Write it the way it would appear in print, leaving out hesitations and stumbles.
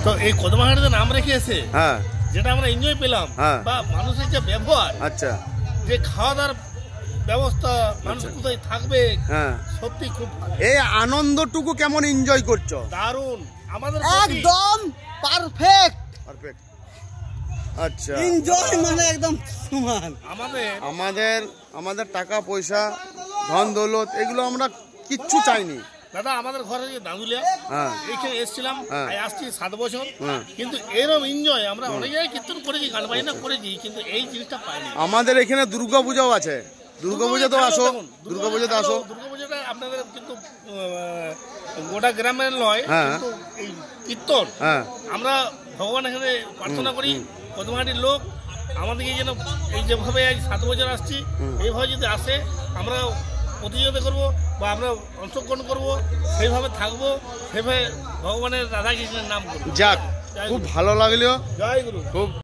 তো এই কদমাহাটিতে নাম রেখেছে, হ্যাঁ, যেটা আমরা এনজয় পেলাম, বা মানুষের যে ব্যবহার, আচ্ছা, যে খাওয়া দাওয়ার ব্যবস্থা, মানুষ কোথায় থাকবে, হ্যাঁ, সত্যি খুব ভালো। এই আনন্দটুকু কেমন এনজয় করছো? দারুণ, আমাদের একদম পারফেক্ট। পারফেক্ট। আচ্ছা, এনজয় মানে একদম সমান। আমাদের টাকা পয়সা ধন দৌলত এগুলো আমরা কিচ্ছু চাইনি দাদা। আমাদের ঘরে যে দাঁদুলিয়া, হ্যাঁ, এইখানে এসেছিলাম, আসছি 7 বছর, হ্যাঁ, কিন্তু এরকম এনজয় আমরা অনেক জায়গায় কীর্তন করেছি, গান বাজনা করেছি, কিন্তু এই জিনিসটা পাইনি। আমাদের এখানে দুর্গা পূজাও আছে, দুর্গা পুজো তো আসো, দুর্গা পুজোতে আসো। দুর্গা পুজোটা আপনাদের কিন্তু গোটা গ্রামের নয়, কিন্তু এই কীর্তন আমরা ভগবান এখানে প্রার্থনা করি, কদমাহাটির লোক আমাদেরকে যেন এই যেভাবে আজ 7 বছর আসছি, এইভাবে যদি আসে আমরা প্রতিযোগিতা করবো বা আমরা অংশগ্রহণ করবো, সেইভাবে থাকবো, সেভাবে ভগবানের রাধা কৃষ্ণের নাম করবো। যাক, খুব ভালো লাগলো। জয় গুরু। খুব